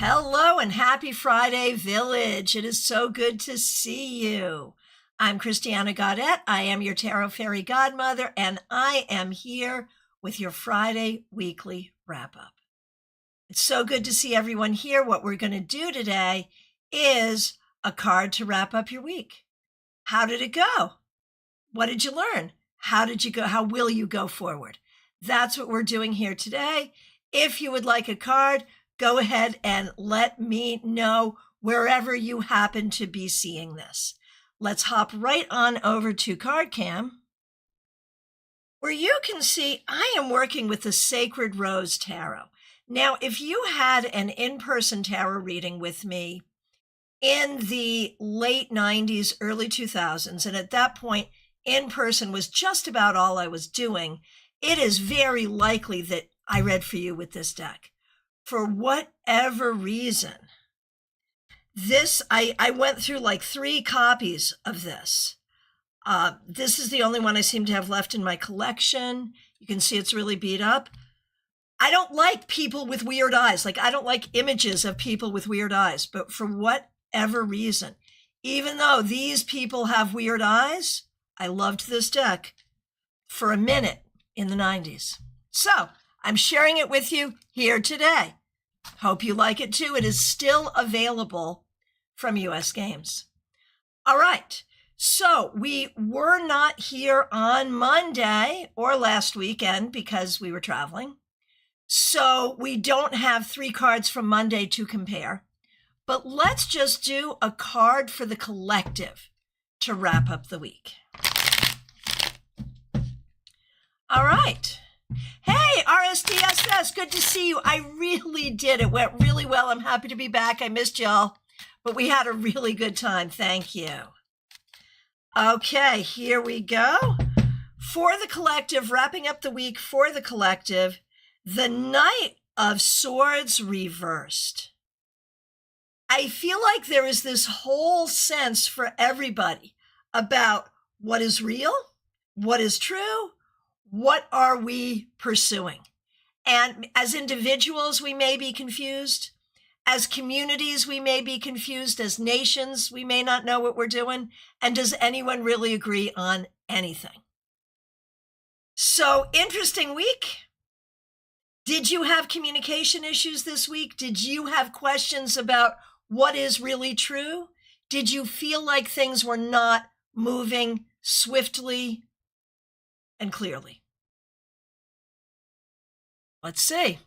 Hello and happy Friday, Village. It is so good to see you. I'm Christiana Gaudette. I am your Tarot Fairy Godmother, and I am here with your Friday weekly wrap-up. It's so good to see everyone here. What we're going to do today is a card to wrap up your week. How did it go? What did you learn? How did you go? How will you go forward? That's what we're doing here today. If you would like a card, go ahead and let me know wherever you happen to be seeing this. Let's hop right on over to CardCam, where you can see I am working with the Sacred Rose Tarot. Now, if you had an in-person tarot reading with me in the late 90s, early 2000s, and at that point, in-person was just about all I was doing, it is very likely that I read for you with this deck. For whatever reason, I went through like 3 copies of this. This is the only one I seem to have left in my collection. You can see it's really beat up. I don't like people with weird eyes. I don't like images of people with weird eyes. But for whatever reason, even though these people have weird eyes, I loved this deck for a minute in the 90s. So I'm sharing it with you here today. Hope you like it too. It is still available from US Games. All right. So we were not here on Monday or last weekend because we were traveling. So we don't have 3 cards from Monday to compare. But let's just do a card for the collective to wrap up the week. All right. Hey, RSDSS, good to see you. I really did. It went really well. I'm happy to be back. I missed y'all, but we had a really good time. Thank you. Okay, here we go. For the collective, wrapping up the week for the collective, the Knight of Swords reversed. I feel like there is this whole sense for everybody about what is real, what is true, what are we pursuing? And as individuals, we may be confused. As communities, we may be confused. As nations, we may not know what we're doing. And does anyone really agree on anything? So, interesting week. Did you have communication issues this week? Did you have questions about what is really true? Did you feel like things were not moving swiftly and clearly? Let's see.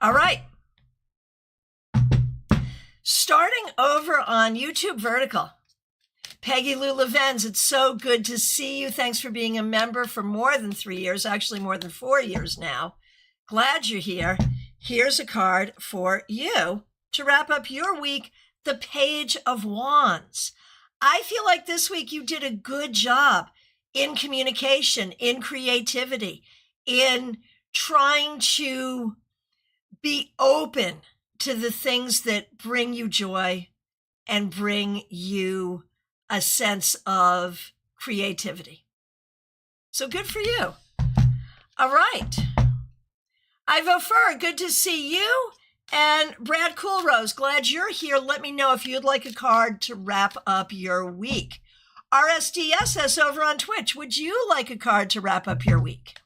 All right. Starting over on YouTube Vertical. Peggy Lou Levens, it's so good to see you. Thanks for being a member for more than 3 years, actually more than 4 years now. Glad you're here. Here's a card for you to wrap up your week, the Page of Wands. I feel like this week you did a good job in communication, in creativity, in trying to be open to the things that bring you joy and bring you a sense of creativity. So good for you. All right. Ivo Fur, good to see you. And Brad Coolrose, glad you're here. Let me know if you'd like a card to wrap up your week. RSDSS over on Twitch, would you like a card to wrap up your week?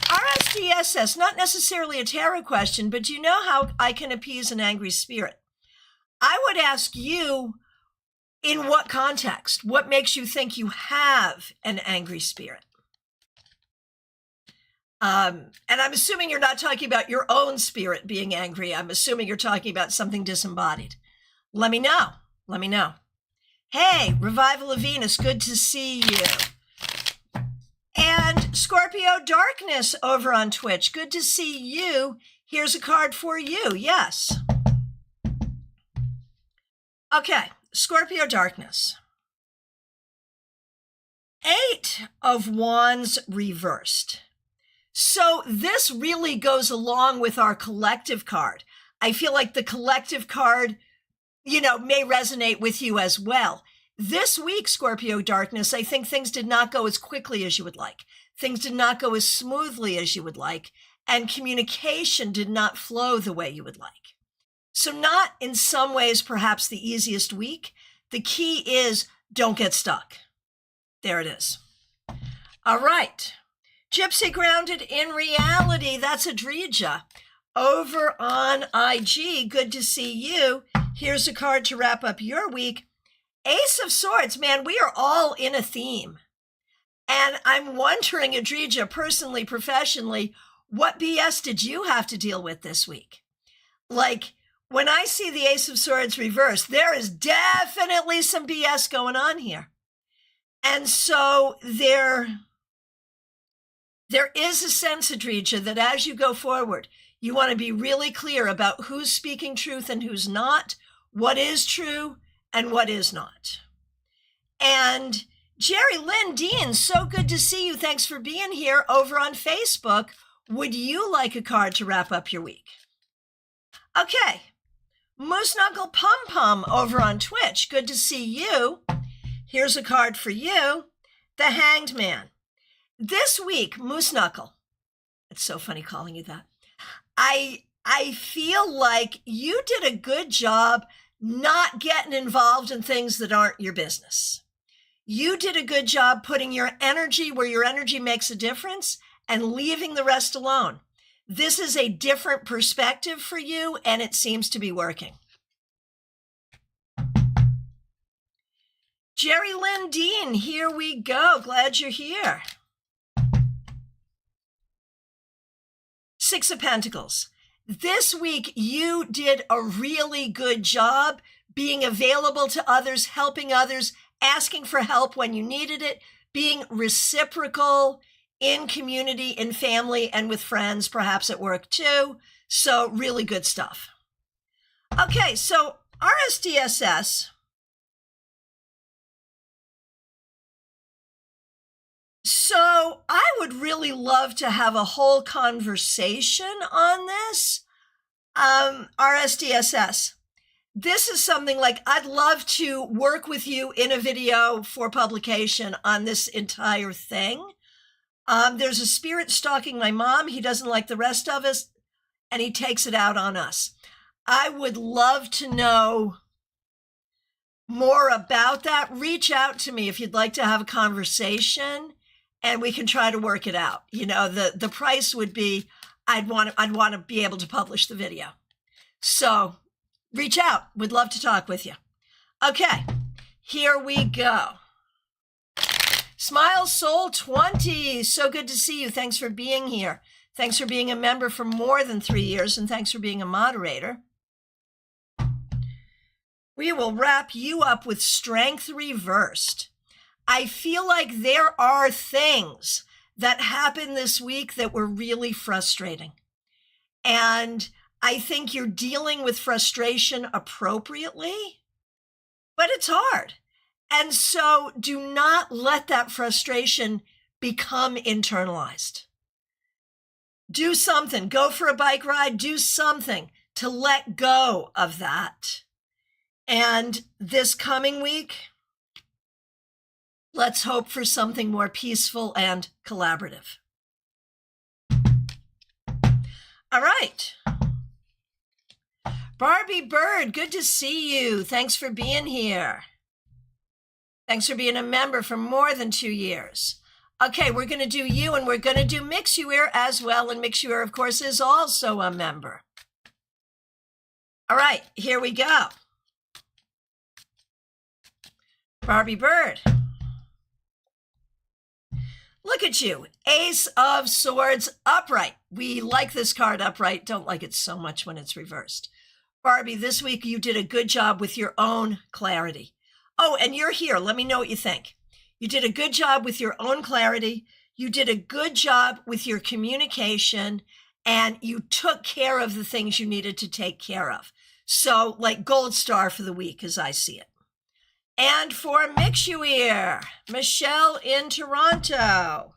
RSDSS, not necessarily a tarot question, but do you know how I can appease an angry spirit? I would ask you, in what context? What makes you think you have an angry spirit? And I'm assuming you're not talking about your own spirit being angry. I'm assuming you're talking about something disembodied. Let me know. Let me know. Hey, Revival of Venus, good to see you. And Scorpio Darkness over on Twitch, good to see you. Here's a card for you. Yes. Okay, Scorpio Darkness. 8 of Wands reversed. So this really goes along with our collective card. I feel like the collective card, may resonate with you as well. This week, Scorpio Darkness, I think things did not go as quickly as you would like. Things did not go as smoothly as you would like. and communication did not flow the way you would like. So not in some ways, perhaps the easiest week. The key is don't get stuck. There it is. All right. Gypsy Grounded in Reality. That's Adrija. Over on IG. Good to see you. Here's a card to wrap up your week. Ace of Swords. Man, we are all in a theme. And I'm wondering, Adrija, personally, professionally, what BS did you have to deal with this week? Like, when I see the Ace of Swords reversed, there is definitely some BS going on here. And so there is a sense, Adrija, that as you go forward, you want to be really clear about who's speaking truth and who's not, what is true and what is not. And Jerry Lynn Dean, so good to see you. Thanks for being here over on Facebook. Would you like a card to wrap up your week? Okay. Moose Knuckle Pum Pum over on Twitch. Good to see you. Here's a card for you. The Hanged Man. This week, Moose Knuckle. It's so funny calling you that. I feel like you did a good job not getting involved in things that aren't your business. You did a good job putting your energy where your energy makes a difference and leaving the rest alone. This is a different perspective for you, and it seems to be working. Jerry Lynn Dean, here we go. Glad you're here. Six of Pentacles. This week, you did a really good job being available to others, helping others, asking for help when you needed it, being reciprocal in community, in family, and with friends, perhaps at work too. So really good stuff. Okay, so RSDSS. So I would really love to have a whole conversation on this. RSDSS. This is something like I'd love to work with you in a video for publication on this entire thing. There's a spirit stalking my mom. He doesn't like the rest of us, and he takes it out on us. I would love to know more about that. Reach out to me if you'd like to have a conversation, and we can try to work it out. You know, the price would be I'd want to be able to publish the video. So reach out. Would love to talk with you. Okay, here we go. Smile Soul 20. So good to see you. Thanks for being here. Thanks for being a member for more than 3 years, and thanks for being a moderator. We will wrap you up with Strength Reversed. I feel like there are things that happened this week that were really frustrating. And I think you're dealing with frustration appropriately, but it's hard. And so do not let that frustration become internalized. Do something. Go for a bike ride. Do something to let go of that. And this coming week, let's hope for something more peaceful and collaborative. All right. Barbie Bird, good to see you. Thanks for being here. Thanks for being a member for more than 2 years. Okay, we're going to do you, and we're going to do Mixuir as well. And Mixuir, of course, is also a member. All right, here we go. Barbie Bird. Look at you. Ace of Swords upright. We like this card upright. Don't like it so much when it's reversed. Barbie, this week you did a good job with your own clarity. Oh, and you're here. Let me know what you think. You did a good job with your own clarity. You did a good job with your communication, and you took care of the things you needed to take care of. So like gold star for the week as I see it. And for Mixuir, Michelle in Toronto,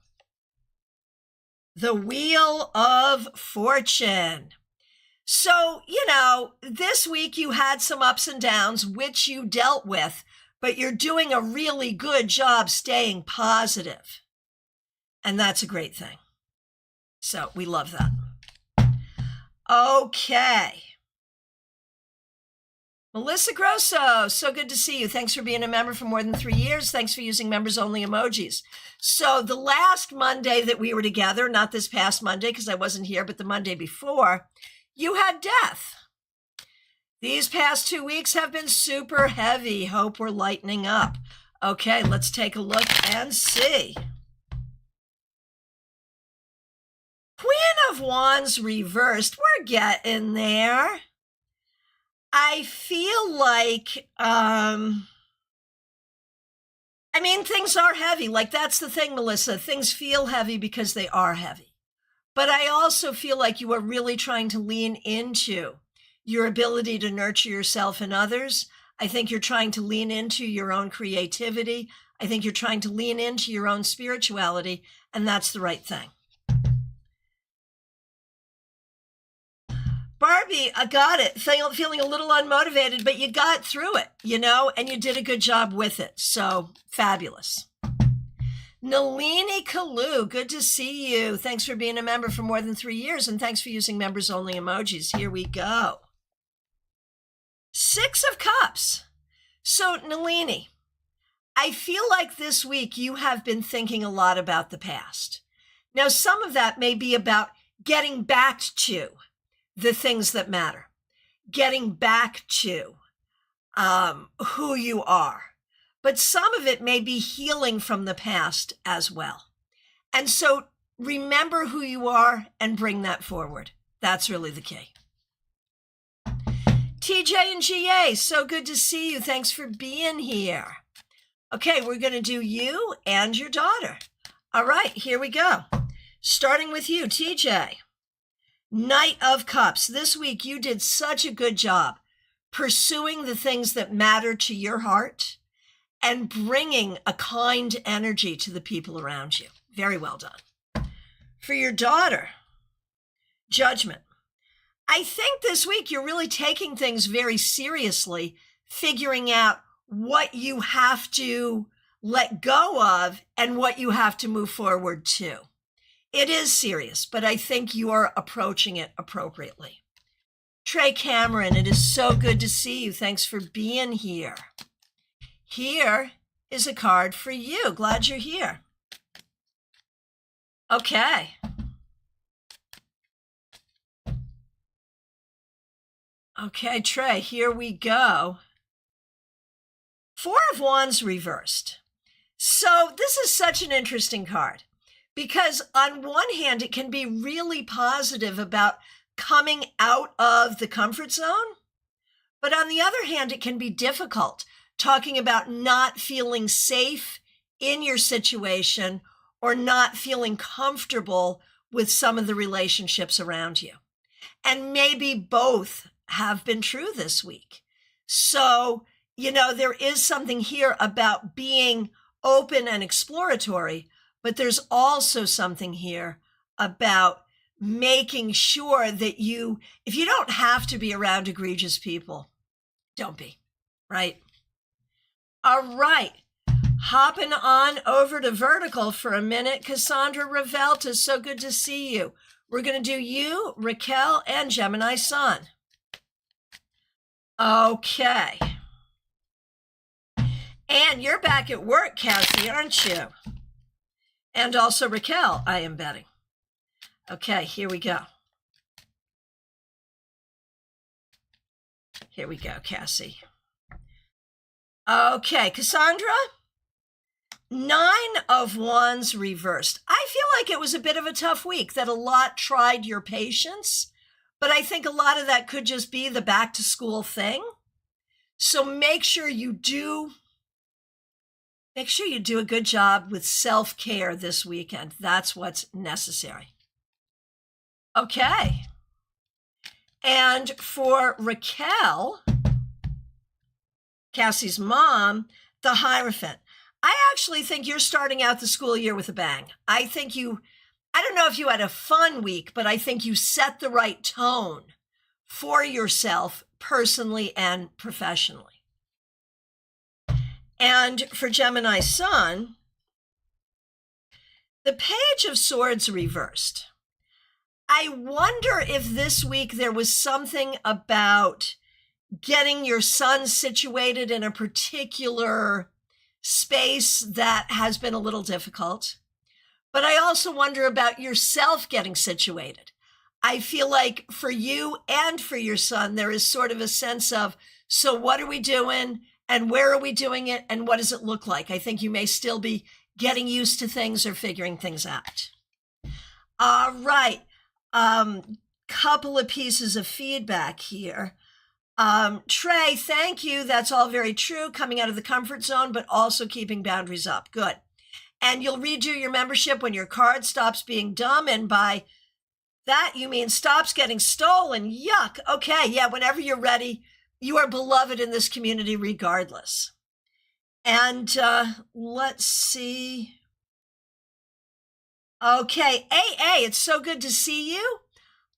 the Wheel of Fortune. So, you know, this week you had some ups and downs, which you dealt with, but you're doing a really good job staying positive. And that's a great thing. So we love that. Okay. Melissa Grosso, so good to see you. Thanks for being a member for more than 3 years. Thanks for using members only emojis. So the last Monday that we were together, not this past Monday because I wasn't here, but the Monday before, you had death. These past 2 weeks have been super heavy. Hope we're lightening up. Okay, let's take a look and see. Queen of Wands reversed. We're getting there. I feel like, things are heavy. Like, that's the thing, Melissa. Things feel heavy because they are heavy. But I also feel like you are really trying to lean into your ability to nurture yourself and others. I think you're trying to lean into your own creativity. I think you're trying to lean into your own spirituality, and that's the right thing. Barbie, I got it. Feeling a little unmotivated, but you got through it, and you did a good job with it. So fabulous. Nalini Kalu, good to see you. Thanks for being a member for more than 3 years, and thanks for using members only emojis. Here we go. 6 of Cups. So Nalini, I feel like this week you have been thinking a lot about the past. Now, some of that may be about getting back to the things that matter, getting back to who you are. But some of it may be healing from the past as well. And so remember who you are and bring that forward. That's really the key. TJ and GA, so good to see you. Thanks for being here. Okay, we're going to do you and your daughter. All right, here we go. Starting with you, TJ. Knight of Cups. This week, you did such a good job pursuing the things that matter to your heart and bringing a kind energy to the people around you. Very well done. For your daughter, Judgment. I think this week you're really taking things very seriously, figuring out what you have to let go of and what you have to move forward to. It is serious, but I think you are approaching it appropriately. Trey Cameron, it is so good to see you. Thanks for being here. Here is a card for you. Glad you're here. Okay. Okay, Trey, here we go. 4 of Wands reversed. So this is such an interesting card because on one hand, it can be really positive about coming out of the comfort zone. But on the other hand, it can be difficult talking about not feeling safe in your situation or not feeling comfortable with some of the relationships around you. And maybe both have been true this week. So, there is something here about being open and exploratory, but there's also something here about making sure that if you don't have to be around egregious people, don't be, right? All right. Hopping on over to Vertical for a minute. Cassandra Revelta, so good to see you. We're going to do you, Raquel, and Gemini Sun. Okay. And you're back at work, Cassie, aren't you? And also Raquel, I am betting. Okay, here we go. Here we go, Cassie. Okay, Cassandra, 9 of Wands reversed. I feel like it was a bit of a tough week, that a lot tried your patience, but I think a lot of that could just be the back to school thing. So make sure you do a good job with self-care this weekend. That's what's necessary. Okay. And for Raquel, Cassie's mom, the Hierophant. I actually think you're starting out the school year with a bang. I don't know if you had a fun week, but I think you set the right tone for yourself personally and professionally. And for Gemini Sun, the Page of Swords reversed. I wonder if this week there was something about getting your son situated in a particular space that has been a little difficult. But I also wonder about yourself getting situated. I feel like for you and for your son, there is sort of a sense of, so what are we doing and where are we doing it and what does it look like? I think you may still be getting used to things or figuring things out. All right. Couple of pieces of feedback here. Trey, thank you. That's all very true. Coming out of the comfort zone, but also keeping boundaries up. Good. And you'll redo your membership when your card stops being dumb. And by that, you mean stops getting stolen. Yuck. Okay. Yeah. Whenever you're ready, you are beloved in this community regardless. And let's see. Okay. AA, it's so good to see you.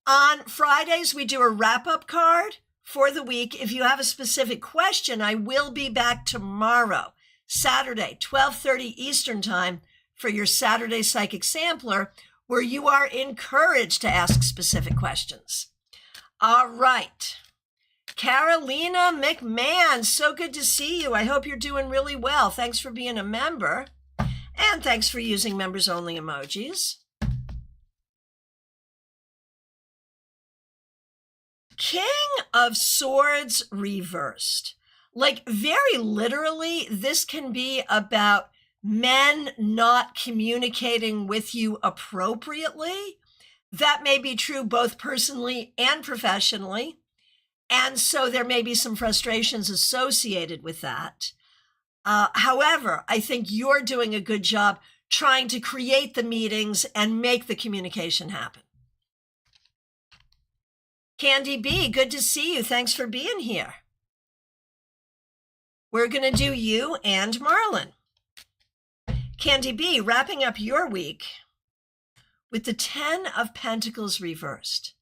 On Fridays, we do a wrap-up card for the week. If you have a specific question, I will be back tomorrow, Saturday, 12:30 Eastern Time, for your Saturday Psychic Sampler, where you are encouraged to ask specific questions. All right. Carolina McMahon, so good to see you. I hope you're doing really well. Thanks for being a member. And thanks for using members-only emojis. King of Swords reversed. Like very literally, this can be about men not communicating with you appropriately. That may be true both personally and professionally. And so there may be some frustrations associated with that. However, I think you're doing a good job trying to create the meetings and make the communication happen. Candy B, good to see you. Thanks for being here. We're going to do you and Marlon. Candy B, wrapping up your week with the 10 of Pentacles reversed.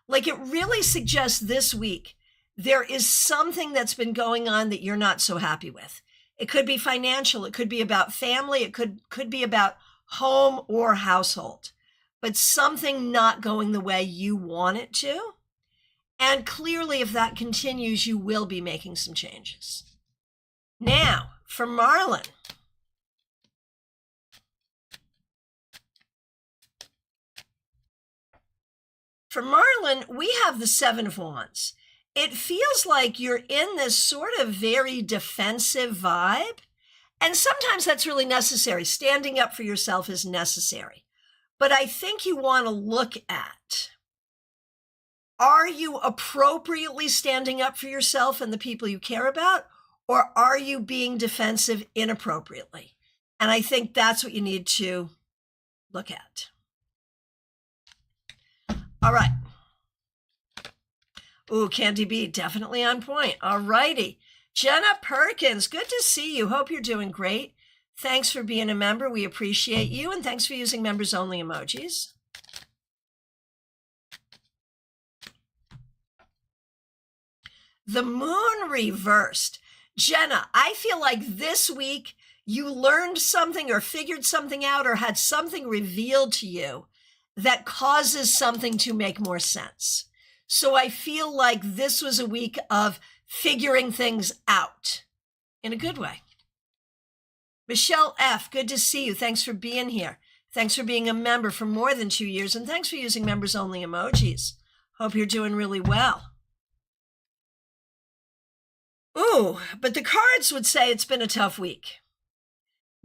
Like it really suggests this week, there is something that's been going on that you're not so happy with. It could be financial. It could be about family. It could be about home or household, but something not going the way you want it to. And clearly, if that continues, you will be making some changes. Now, for Marlon. For Marlon, we have the 7 of Wands. It feels like you're in this sort of very defensive vibe. And sometimes that's really necessary. Standing up for yourself is necessary. But I think you want to look at, are you appropriately standing up for yourself and the people you care about? Or are you being defensive inappropriately? And I think that's what you need to look at. All right. Ooh, Candy B, definitely on point. All righty. Jenna Perkins, good to see you. Hope you're doing great. Thanks for being a member. We appreciate you. And thanks for using members-only emojis. The moon reversed. Jenna, I feel like this week you learned something or figured something out or had something revealed to you that causes something to make more sense. So I feel like this was a week of figuring things out in a good way. Michelle F., good to see you. Thanks for being here. Thanks for being a member for more than 2 years. And thanks for using members-only emojis. Hope you're doing really well. Ooh, but the cards would say it's been a tough week.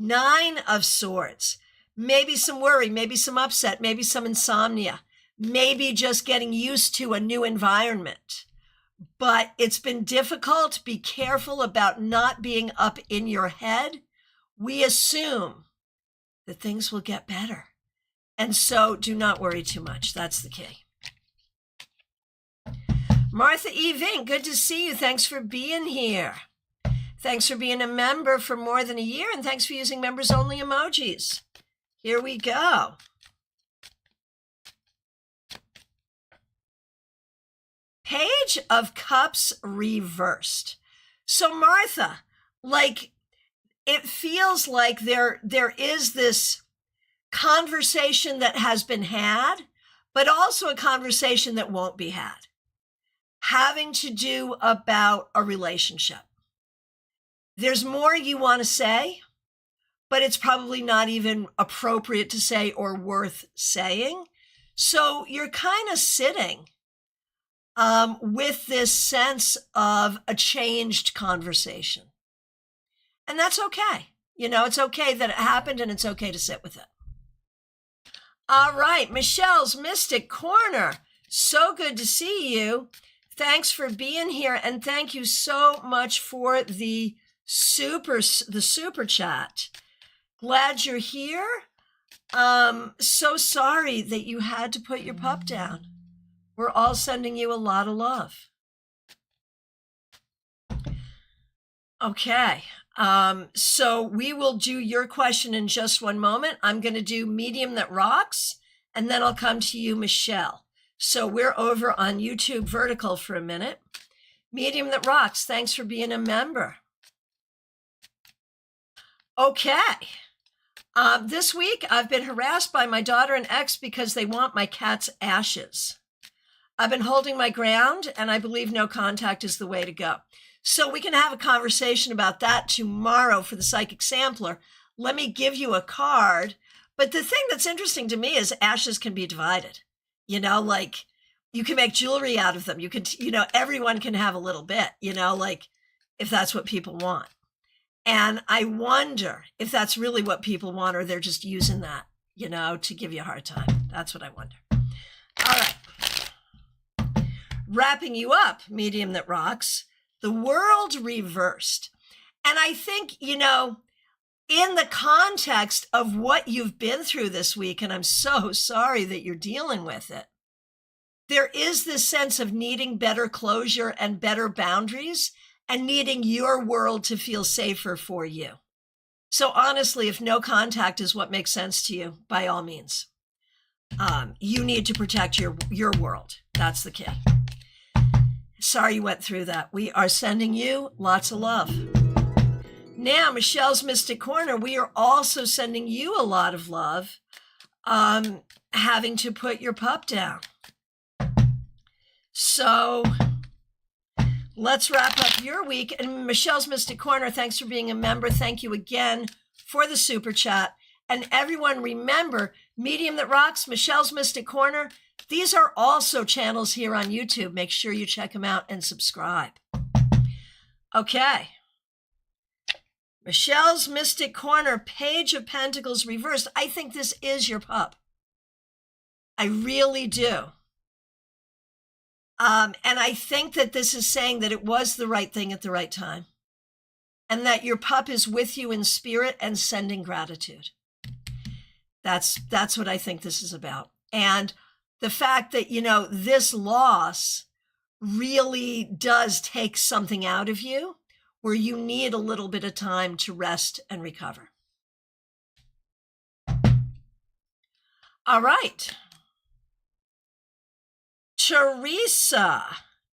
9 of Swords. Maybe some worry, maybe some upset, maybe some insomnia. Maybe just getting used to a new environment. But it's been difficult. Be careful about not being up in your head. We assume that things will get better. And so do not worry too much. That's the key. Martha E. Vink, good to see you. Thanks for being here. Thanks for being a member for more than a year. And thanks for using members-only emojis. Here we go. Page of Cups reversed. So Martha, like it feels like there is this conversation that has been had, but also a conversation that won't be had, having to do about a relationship. There's more you want to say, but it's probably not even appropriate to say or worth saying. So you're kind of sitting with this sense of a changed conversation. And that's okay. It's okay that it happened, and it's okay to sit with it. All right, Michelle's Mystic Corner. So good to see you. Thanks for being here, and thank you so much for the super chat. Glad you're here. So sorry that you had to put your pup down. We're all sending you a lot of love. Okay. So we will do your question in just one moment. I'm going to do Medium That Rocks, and then I'll come to you, Michelle. So we're over on YouTube Vertical for a minute. Medium That Rocks, thanks for being a member. Okay. This week, I've been harassed by my daughter and ex because they want my cat's ashes. I've been holding my ground, and I believe no contact is the way to go. So we can have a conversation about that tomorrow for the Psychic Sampler. Let me give you a card. But the thing that's interesting to me is ashes can be divided. Like you can make jewelry out of them. You can, everyone can have a little bit, like if that's what people want. And I wonder if that's really what people want, or they're just using that, to give you a hard time. That's what I wonder. All right. Wrapping you up, Medium That Rocks. The world reversed. And I think, in the context of what you've been through this week, and I'm so sorry that you're dealing with it, there is this sense of needing better closure and better boundaries and needing your world to feel safer for you. So honestly, if no contact is what makes sense to you, by all means, you need to protect your world. That's the key. Sorry you went through that. We are sending you lots of love. Now, Michelle's Mystic Corner, we are also sending you a lot of love, having to put your pup down. So let's wrap up your week. And Michelle's Mystic Corner, thanks for being a member. Thank you again for the super chat. And everyone, remember, Medium That Rocks, Michelle's Mystic Corner, these are also channels here on YouTube. Make sure you check them out and subscribe. Okay. Michelle's Mystic Corner, Page of Pentacles reversed. I think this is your pup. I really do. And I think that this is saying that it was the right thing at the right time, and that your pup is with you in spirit and sending gratitude. That's what I think this is about. And the fact that, this loss really does take something out of you where you need a little bit of time to rest and recover. All right. Teresa,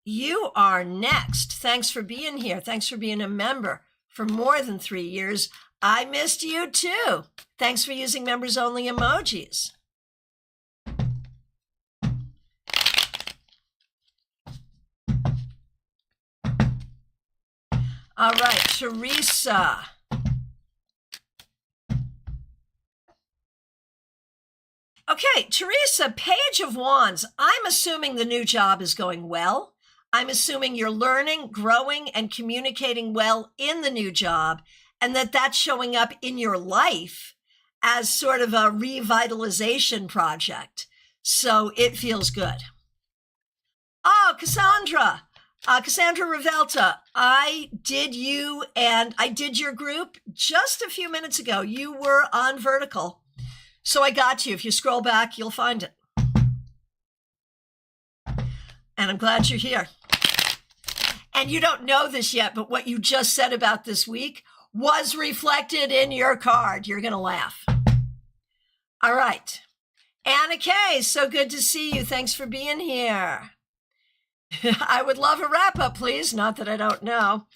you are next. Thanks for being here. Thanks for being a member for more than 3 years. I missed you too. Thanks for using members only emojis. All right, Teresa. Okay, Teresa, Page of Wands. I'm assuming the new job is going well. I'm assuming you're learning, growing, and communicating well in the new job, and that's showing up in your life as sort of a revitalization project. So it feels good. Oh, Cassandra. Cassandra Revelta, I did you and I did your group just a few minutes ago. You were on Vertical. So I got you. If you scroll back, you'll find it. And I'm glad you're here. And you don't know this yet, but what you just said about this week was reflected in your card. You're going to laugh. All right. Anna Kay, so good to see you. Thanks for being here. I would love a wrap up, please. Not that I don't know.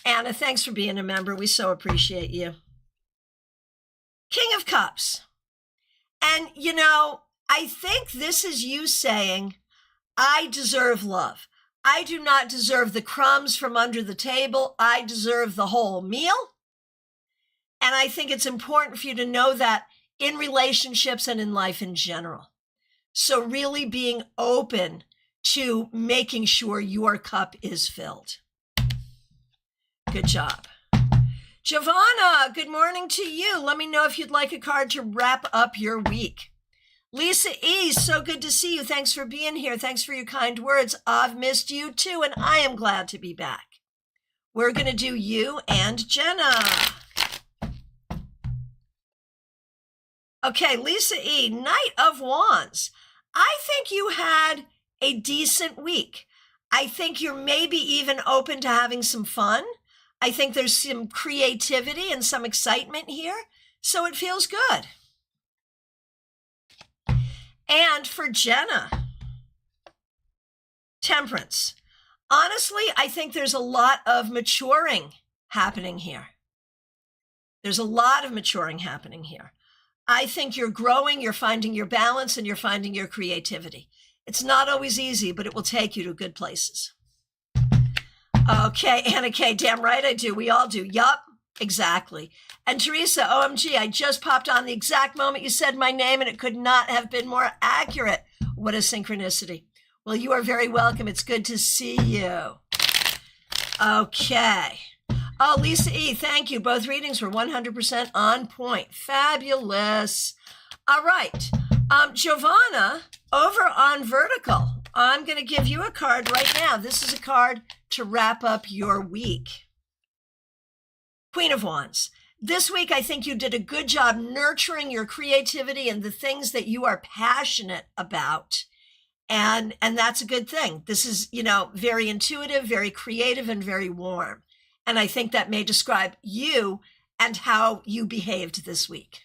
Anna, thanks for being a member. We so appreciate you. King of Cups. And, I think this is you saying, I deserve love. I do not deserve the crumbs from under the table. I deserve the whole meal. And I think it's important for you to know that in relationships and in life in general. So really being open to making sure your cup is filled. Good job. Giovanna, good morning to you. Let me know if you'd like a card to wrap up your week. Lisa E., so good to see you. Thanks for being here. Thanks for your kind words. I've missed you too, and I am glad to be back. We're going to do you and Jenna. Okay, Lisa E., Knight of Wands. I think you had a decent week. I think you're maybe even open to having some fun. I think there's some creativity and some excitement here, so it feels good. And for Jenna, Temperance. Honestly, I think there's a lot of maturing happening here. There's a lot of maturing happening here. I think you're growing, you're finding your balance, and you're finding your creativity. It's not always easy, but it will take you to good places. Okay, Anna K., damn right I do. We all do. Yup, exactly. And Teresa, OMG, I just popped on the exact moment you said my name, and it could not have been more accurate. What a synchronicity. Well, you are very welcome. It's good to see you. Okay. Oh, Lisa E., thank you. Both readings were 100% on point. Fabulous. All right. Giovanna, over on Vertical, I'm going to give you a card right now. This is a card to wrap up your week. Queen of Wands. This week, I think you did a good job nurturing your creativity and the things that you are passionate about. And that's a good thing. This is, very intuitive, very creative, and very warm. And I think that may describe you and how you behaved this week.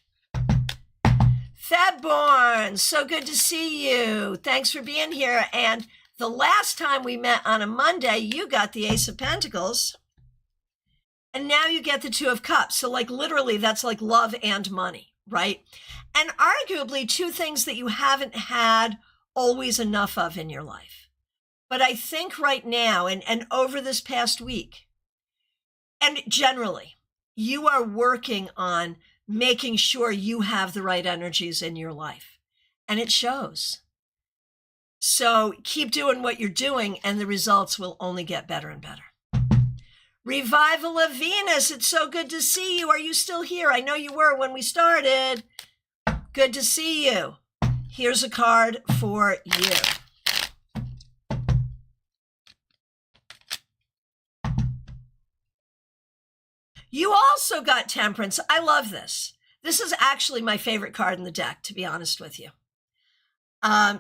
Fabborn, so good to see you. Thanks for being here. And the last time we met on a Monday, you got the Ace of Pentacles. And now you get the Two of Cups. So literally that's like love and money, right? And arguably two things that you haven't had always enough of in your life. But I think right now and over this past week, and generally, you are working on making sure you have the right energies in your life. And it shows. So keep doing what you're doing, and the results will only get better and better. Revival of Venus, it's so good to see you. Are you still here? I know you were when we started. Good to see you. Here's a card for you. You also got Temperance. I love this. This is actually my favorite card in the deck, to be honest with you.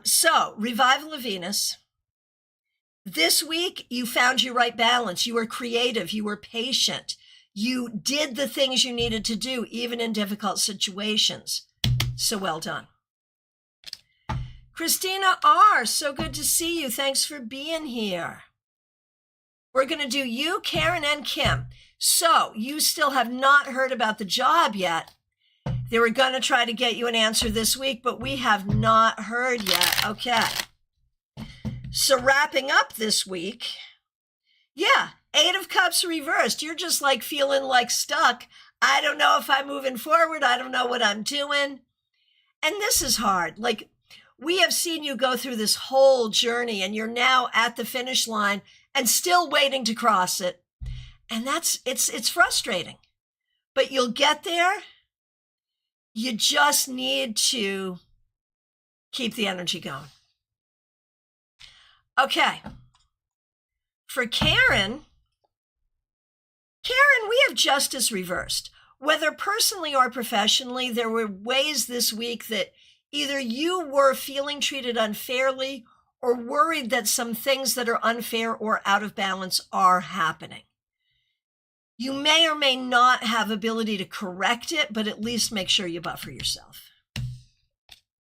So, Revival of Venus. This week, you found your right balance. You were creative. You were patient. You did the things you needed to do, even in difficult situations. So well done. Christina R., so good to see you. Thanks for being here. We're going to do you, Karen, and Kim. So you still have not heard about the job yet. They were going to try to get you an answer this week, but we have not heard yet. Okay. So wrapping up this week, yeah, Eight of Cups reversed. You're just feeling stuck. I don't know if I'm moving forward. I don't know what I'm doing. And this is hard. We have seen you go through this whole journey, and you're now at the finish line and still waiting to cross it. And it's frustrating, but you'll get there. You just need to keep the energy going. Okay. For Karen, we have justice reversed. Whether personally or professionally, there were ways this week that either you were feeling treated unfairly or worried that some things that are unfair or out of balance are happening. You may or may not have ability to correct it, but at least make sure you buffer yourself.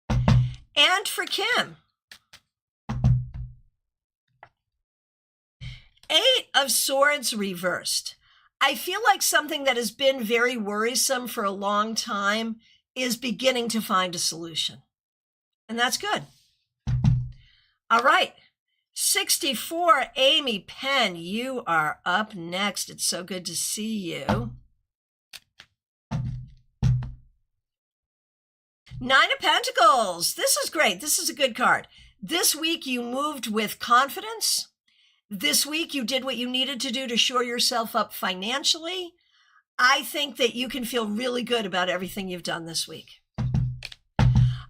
And for Kim, Eight of Swords reversed. I feel like something that has been very worrisome for a long time is beginning to find a solution. And that's good. All right. 64, Amy Penn, you are up next. It's so good to see you. 9 of Pentacles. This is great. This is a good card. This week you moved with confidence. This week you did what you needed to do to shore yourself up financially. I think that you can feel really good about everything you've done this week.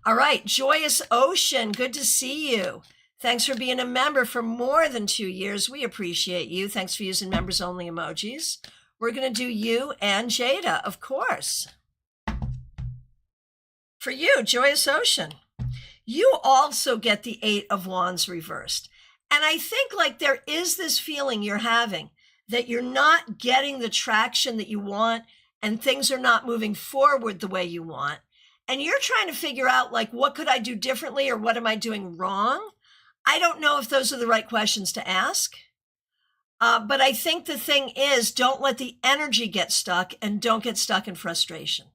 All right, Joyous Ocean, good to see you. Thanks for being a member for more than 2 years. We appreciate you. Thanks for using members only emojis. We're going to do you and Jada, of course. For you, Joyous Ocean, you also get the 8 of Wands reversed. And I think like there is this feeling you're having that you're not getting the traction that you want and things are not moving forward the way you want. And you're trying to figure out like, what could I do differently or what am I doing wrong? I don't know if those are the right questions to ask. But I think the thing is, don't let the energy get stuck and don't get stuck in frustration.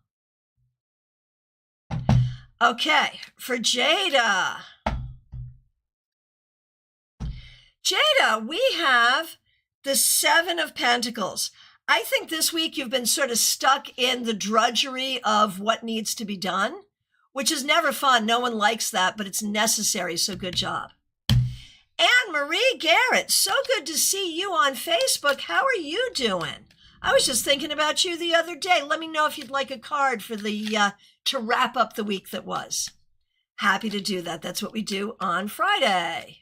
Okay, for Jada. Jada, we have the 7 of Pentacles. I think this week you've been sort of stuck in the drudgery of what needs to be done, which is never fun. No one likes that, but it's necessary, so good job. Anne Marie Garrett, so good to see you on Facebook. How are you doing? I was just thinking about you the other day. Let me know if you'd like a card for the to wrap up the week that was. Happy to do that. That's what we do on Friday.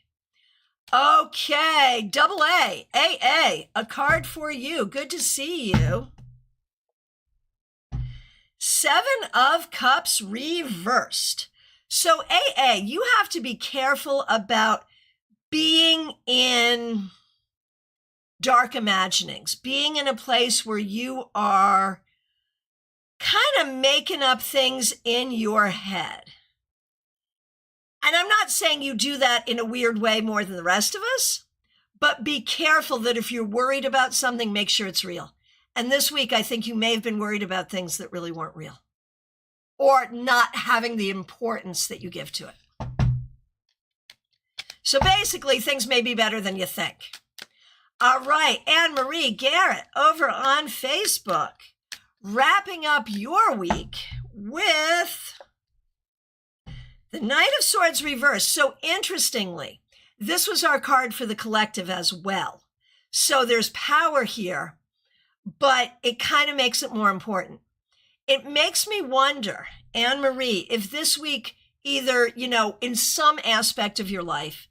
Okay, double A, a card for you. Good to see you. 7 of Cups reversed. So you have to be careful about being in dark imaginings, being in a place where you are kind of making up things in your head. And I'm not saying you do that in a weird way more than the rest of us, but be careful that if you're worried about something, make sure it's real. And this week, I think you may have been worried about things that really weren't real or not having the importance that you give to it. So basically, things may be better than you think. All right, Anne Marie Garrett over on Facebook, wrapping up your week with the Knight of Swords reversed. So interestingly, this was our card for the collective as well. So there's power here, but it kind of makes it more important. It makes me wonder, Anne Marie, if this week either, in some aspect of your life,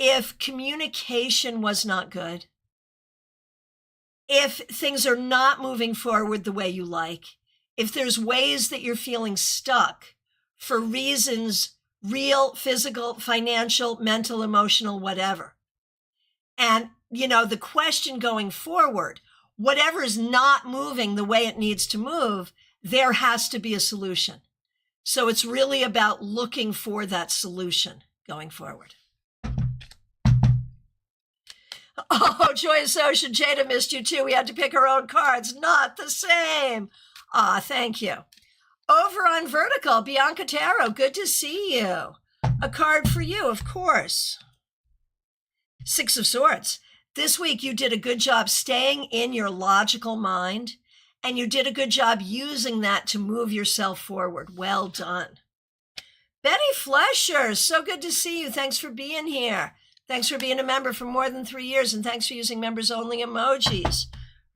if communication was not good, if things are not moving forward the way you like, if there's ways that you're feeling stuck for reasons, real, physical, financial, mental, emotional, whatever. And, the question going forward, whatever is not moving the way it needs to move, there has to be a solution. So it's really about looking for that solution going forward. Oh, Joyous Ocean, Jada missed you too. We had to pick our own cards. Not the same. Thank you. Over on Vertical, Bianca Tarot, good to see you. A card for you, of course. 6 of Swords. This week you did a good job staying in your logical mind, and you did a good job using that to move yourself forward. Well done. Betty Flesher, so good to see you. Thanks for being here. Thanks for being a member for more than 3 years, and thanks for using members only emojis.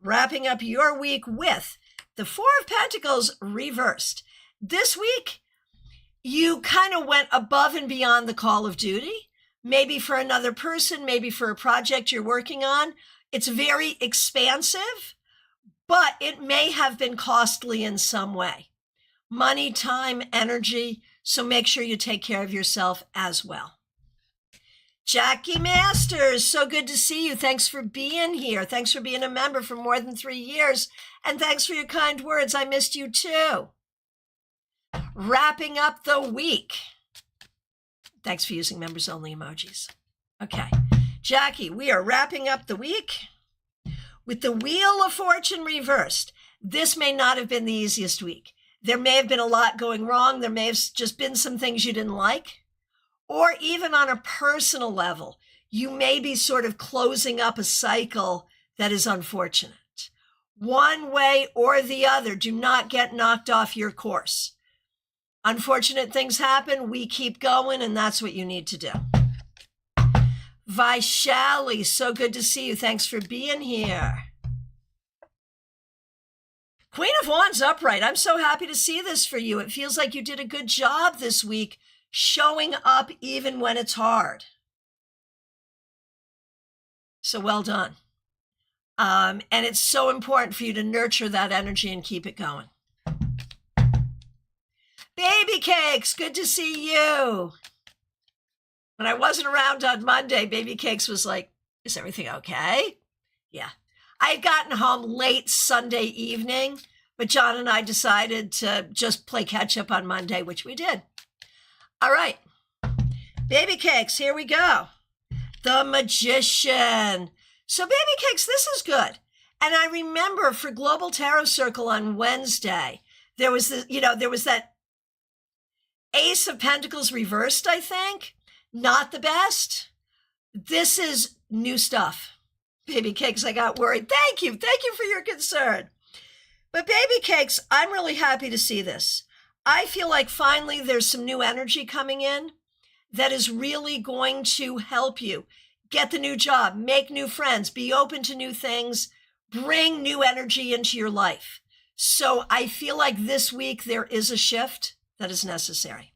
Wrapping up your week with the 4 of Pentacles reversed. This week, you kind of went above and beyond the call of duty, maybe for another person, maybe for a project you're working on. It's very expansive, but it may have been costly in some way. Money, time, energy, so make sure you take care of yourself as well. Jackie Masters, so good to see you. Thanks for being here. Thanks for being a member for more than 3 years. And thanks for your kind words. I missed you too. Wrapping up the week. Thanks for using members only emojis. Okay, Jackie, we are wrapping up the week with the Wheel of Fortune reversed. This may not have been the easiest week. There may have been a lot going wrong. There may have just been some things you didn't like. Or even on a personal level, you may be sort of closing up a cycle that is unfortunate. One way or the other, do not get knocked off your course. Unfortunate things happen, we keep going, and that's what you need to do. Vaishali, so good to see you. Thanks for being here. Queen of Wands upright. I'm so happy to see this for you. It feels like you did a good job this week showing up even when it's hard. So well done. And it's so important for you to nurture that energy and keep it going. Baby Cakes, good to see you. When I wasn't around on Monday, Baby Cakes was like, is everything okay? Yeah. I had gotten home late Sunday evening, but John and I decided to just play catch up on Monday, which we did. All right. Baby Cakes, here we go. The Magician. So Baby Cakes, this is good. And I remember for Global Tarot Circle on Wednesday, there was that Ace of Pentacles reversed, I think. Not the best. This is new stuff. Baby Cakes, I got worried. Thank you for your concern. But Baby Cakes, I'm really happy to see this. I feel like finally there's some new energy coming in that is really going to help you get the new job, make new friends, be open to new things, bring new energy into your life. So I feel like this week there is a shift that is necessary.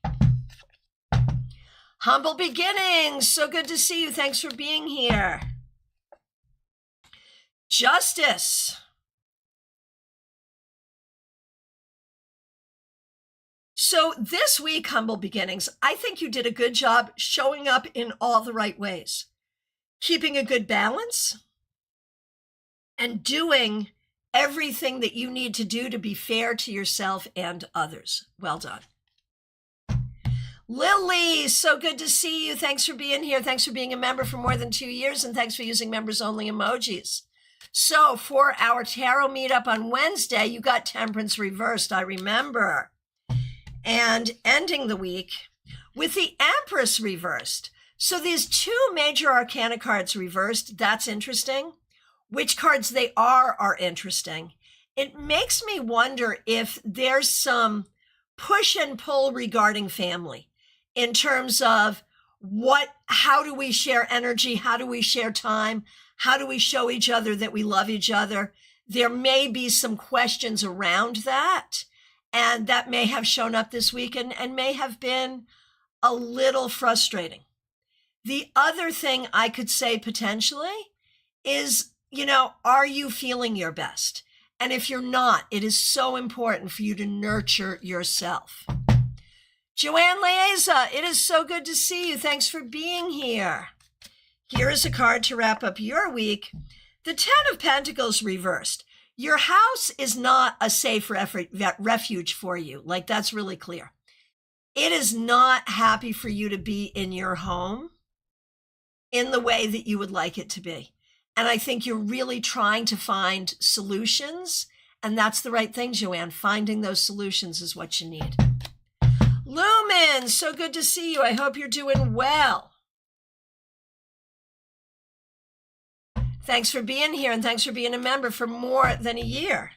Humble Beginnings, so good to see you. Thanks for being here. Justice. So this week, Humble Beginnings, I think you did a good job showing up in all the right ways, keeping a good balance, and doing everything that you need to do to be fair to yourself and others. Well done. Lily, so good to see you. Thanks for being here. Thanks for being a member for more than 2 years, and thanks for using members only emojis. So for our tarot meetup on Wednesday, you got Temperance reversed, I remember. And ending the week with the Empress reversed. So these two major arcana cards reversed, that's interesting. Which cards they are interesting. It makes me wonder if there's some push and pull regarding family in terms of how do we share energy? How do we share time? How do we show each other that we love each other? There may be some questions around that, and that may have shown up this week and may have been a little frustrating. The other thing I could say potentially is, are you feeling your best? And if you're not, it is so important for you to nurture yourself. Joanne Leeza, it is so good to see you. Thanks for being here. Here is a card to wrap up your week. The Ten of Pentacles reversed. Your house is not a safe refuge for you. Like, that's really clear. It is not happy for you to be in your home in the way that you would like it to be. And I think you're really trying to find solutions. And that's the right thing, Joanne. Finding those solutions is what you need. Lumen, so good to see you. I hope you're doing well. Thanks for being here, and thanks for being a member for more than a year.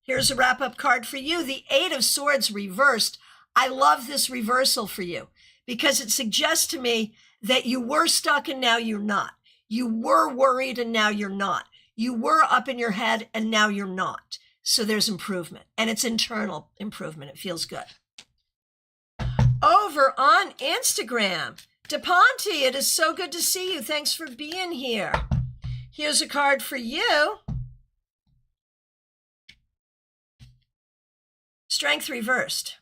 Here's a wrap-up card for you. The Eight of Swords reversed. I love this reversal for you because it suggests to me that you were stuck and now you're not. You were worried and now you're not. You were up in your head and now you're not. So there's improvement, and it's internal improvement. It feels good. Over on Instagram, DePonte, it is so good to see you. Thanks for being here. Here's a card for you. Strength reversed.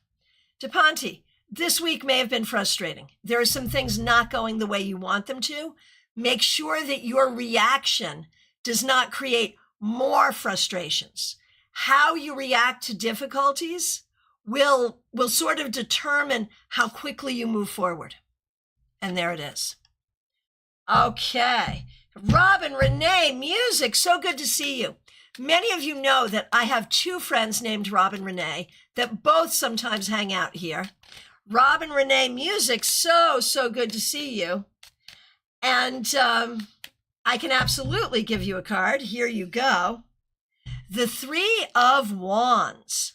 DePonte, this week may have been frustrating. There are some things not going the way you want them to. Make sure that your reaction does not create more frustrations. How you react to difficulties will sort of determine how quickly you move forward. And there it is. Okay. Robin, Renee, music, so good to see you. Many of you know that I have two friends named Rob and Renee that both sometimes hang out here. Rob and Renee Music, so good to see you. And I can absolutely give you a card. Here you go. The Three of Wands.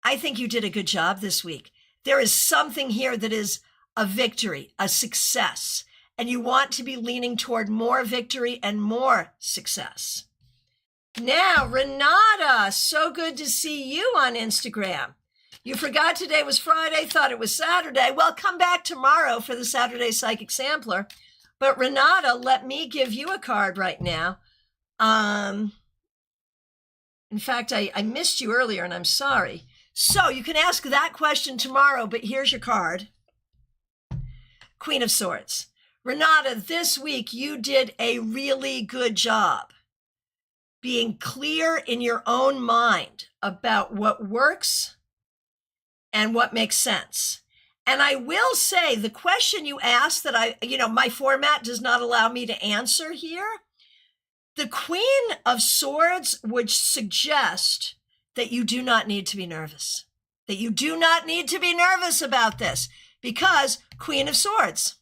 I think you did a good job this week. There is something here that is a victory, a success, and you want to be leaning toward more victory and more success. Now, Renata, so good to see you on Instagram. You forgot today was Friday, thought it was Saturday. Well, come back tomorrow for the Saturday Psychic Sampler. But Renata, let me give you a card right now. In fact, I missed you earlier and I'm sorry. So you can ask that question tomorrow, but here's your card. Queen of Swords. Renata, this week you did a really good job being clear in your own mind about what works and what makes sense. And I will say the question you asked that my format does not allow me to answer here. The Queen of Swords would suggest that you do not need to be nervous, that you do not need to be nervous about this because Queen of Swords,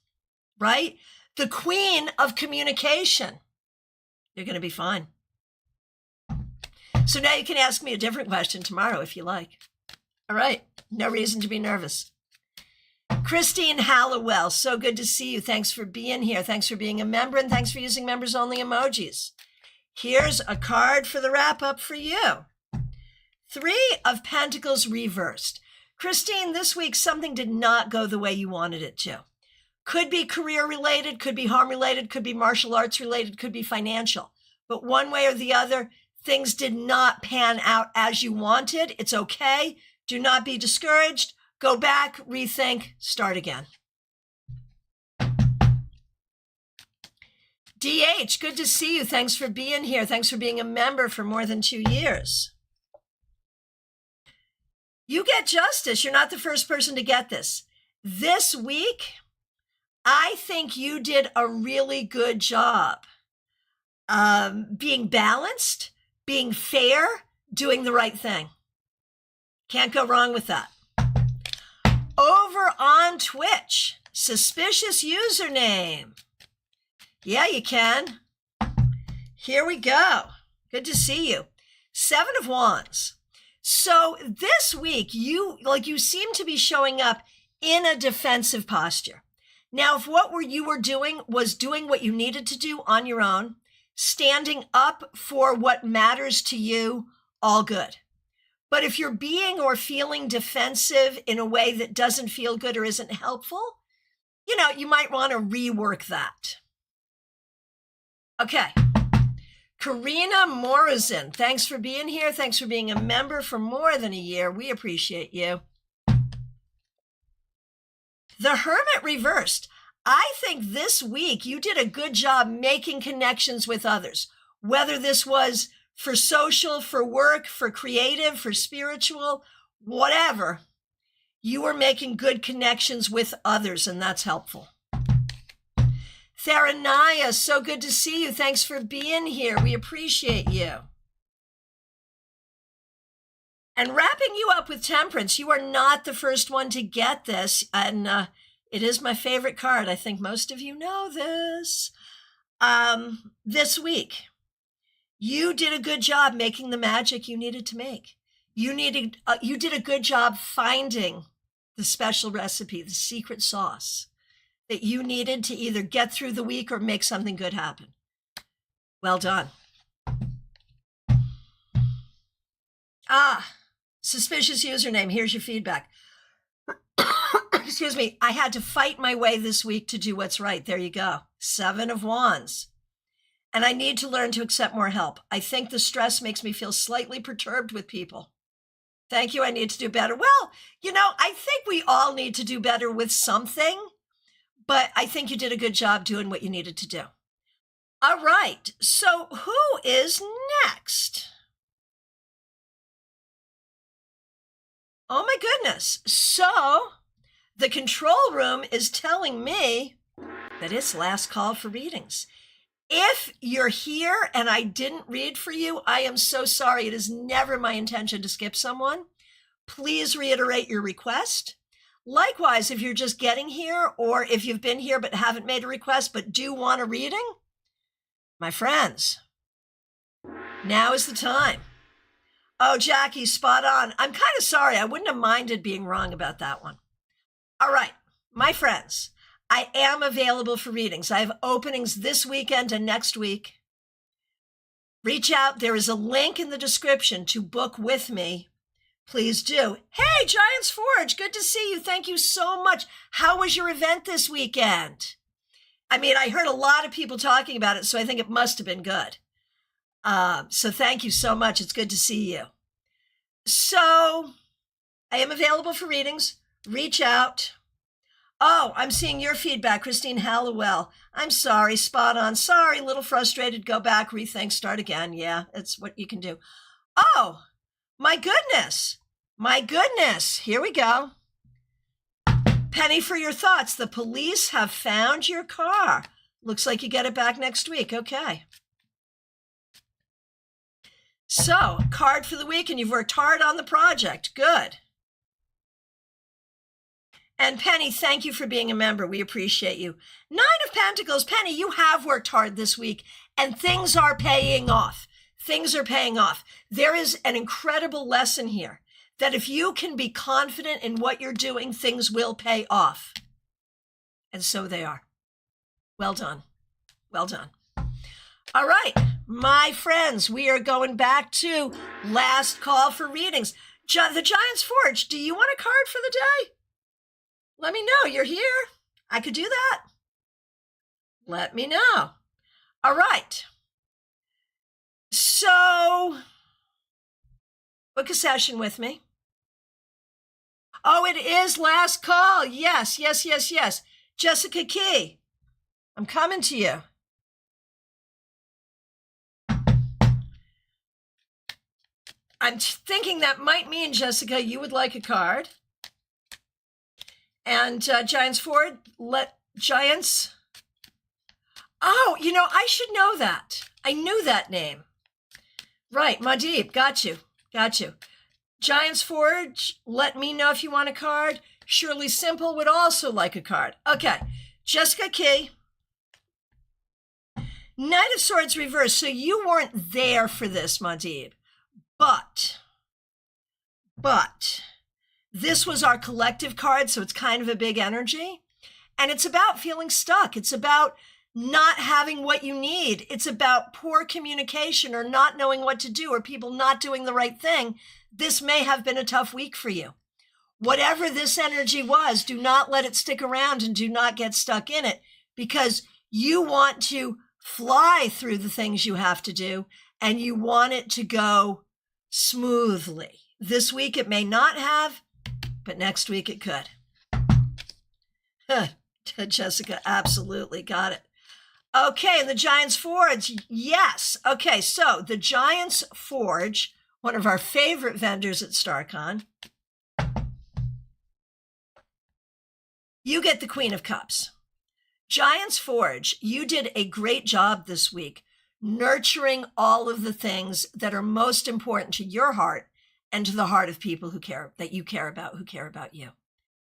right? The Queen of Communication. You're going to be fine. So now you can ask me a different question tomorrow if you like. All right. No reason to be nervous. Christine Hallowell, so good to see you. Thanks for being here. Thanks for being a member, and thanks for using members only emojis. Here's a card for the wrap up for you. Three of Pentacles reversed. Christine, this week something did not go the way you wanted it to. Could be career related, could be home related, could be martial arts related, could be financial. But one way or the other, things did not pan out as you wanted. It's okay. Do not be discouraged. Go back, rethink, start again. DH, good to see you. Thanks for being here. Thanks for being a member for more than 2 years. You get justice. You're not the first person to get this. This week, I think you did a really good job being balanced, being fair, doing the right thing. Can't go wrong with that. Over on Twitch, suspicious username. Yeah, you can. Here we go. Good to see you. Seven of Wands. So this week, you seem to be showing up in a defensive posture. Now, if what you were doing was doing what you needed to do on your own, standing up for what matters to you, all good. But if you're being or feeling defensive in a way that doesn't feel good or isn't helpful, you might want to rework that. Okay. Karina Morrison, thanks for being here. Thanks for being a member for more than a year. We appreciate you. The Hermit reversed. I think this week you did a good job making connections with others, whether this was for social, for work, for creative, for spiritual, whatever. You were making good connections with others, and that's helpful. Tharanaya, so good to see you. Thanks for being here. We appreciate you. And wrapping you up with Temperance, you are not the first one to get this, and it is my favorite card. I think most of you know this. This week, you did a good job making the magic you needed to make. You did a good job finding the special recipe, the secret sauce that you needed to either get through the week or make something good happen. Well done. Suspicious username. Here's your feedback. Excuse me. I had to fight my way this week to do what's right. There you go. Seven of Wands. And I need to learn to accept more help. I think the stress makes me feel slightly perturbed with people. Thank you. I need to do better. Well, I think we all need to do better with something, but I think you did a good job doing what you needed to do. All right. So who is next? Oh my goodness. So the control room is telling me that it's last call for readings. If you're here and I didn't read for you, I am so sorry. It is never my intention to skip someone. Please reiterate your request. Likewise, if you're just getting here, or if you've been here but haven't made a request but do want a reading, my friends, now is the time. Oh, Jackie, spot on. I'm kind of sorry. I wouldn't have minded being wrong about that one. All right, my friends, I am available for readings. I have openings this weekend and next week. Reach out. There is a link in the description to book with me. Please do. Hey, Giants Forge, good to see you. Thank you so much. How was your event this weekend? I mean, I heard a lot of people talking about it, so I think it must have been good. So thank you so much. It's good to see you. So I am available for readings. Reach out. Oh, I'm seeing your feedback, Christine Hallowell. I'm sorry, spot on. Sorry, a little frustrated. Go back, rethink, start again. Yeah, it's what you can do. Oh, my goodness. My goodness. Here we go. Penny for your thoughts. The police have found your car. Looks like you get it back next week. Okay. So, card for the week, and you've worked hard on the project. Good. And Penny, thank you for being a member. We appreciate you. 9 of Pentacles. Penny, you have worked hard this week, and things are paying off. Things are paying off. There is an incredible lesson here that if you can be confident in what you're doing, things will pay off. And so they are. Well done. Well done. All right, my friends, we are going back to last call for readings. The Giants Forge, do you want a card for the day? Let me know. You're here. I could do that. Let me know. All right. So, book a session with me. Oh, it is last call. Yes, yes, yes, yes. Jessica Key, I'm coming to you. I'm thinking that might mean, Jessica, you would like a card. And Giants Forward, let Giants. Oh, you know, I should know that. I knew that name. Right, Madib, got you. Got you. Giants Forge, let me know if you want a card. Shirley Simple would also like a card. Okay, Jessica Key. Knight of Swords reversed. So you weren't there for this, Madib. But this was our collective card, so it's kind of a big energy. And it's about feeling stuck. It's about not having what you need. It's about poor communication or not knowing what to do or people not doing the right thing. This may have been a tough week for you. Whatever this energy was, do not let it stick around and do not get stuck in it, because you want to fly through the things you have to do and you want it to go smoothly. This week it may not have, but next week it could. Jessica, absolutely got it. Okay, and the Giants Forge, yes. Okay, so the Giants Forge, one of our favorite vendors at StaarCon. You get the Queen of Cups. Giants Forge, you did a great job this week nurturing all of the things that are most important to your heart and to the heart of people who care, that you care about, who care about you.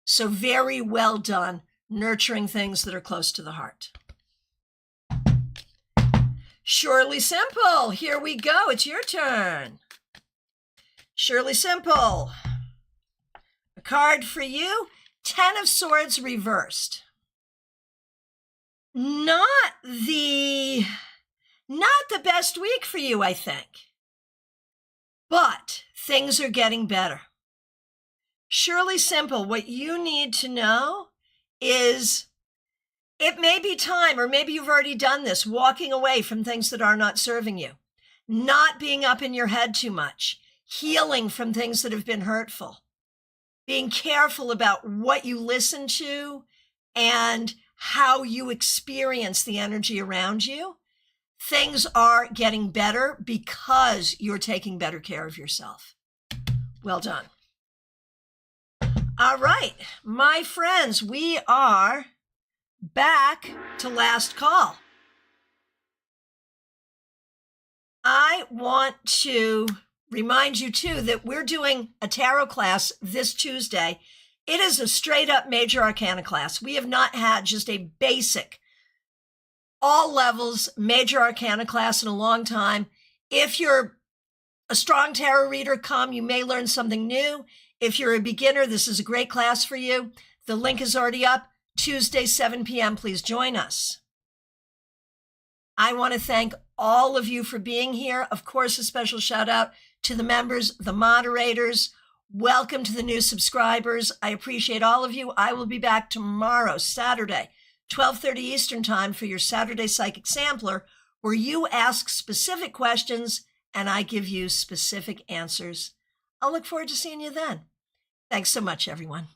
So very well done nurturing things that are close to the heart. Shirley Simple, here we go. It's your turn. Shirley Simple, a card for you. 10 of Swords reversed. Not the best week for you, I think. But things are getting better. Shirley Simple, what you need to know is it may be time, or maybe you've already done this, walking away from things that are not serving you, not being up in your head too much, healing from things that have been hurtful, being careful about what you listen to and how you experience the energy around you. Things are getting better because you're taking better care of yourself. Well done. All right, my friends, we are back to last call. I want to remind you too that we're doing a tarot class this Tuesday. It is a straight up major arcana class. We have not had just a basic, all levels major arcana class in a long time. If you're a strong tarot reader, come. You may learn something new. If you're a beginner, this is a great class for you. The link is already up. Tuesday, 7 p.m. Please join us. I want to thank all of you for being here. Of course, a special shout out to the members, the moderators. Welcome to the new subscribers. I appreciate all of you. I will be back tomorrow, Saturday, 12:30 Eastern Time for your Saturday Psychic Sampler, where you ask specific questions and I give you specific answers. I'll look forward to seeing you then. Thanks so much, everyone.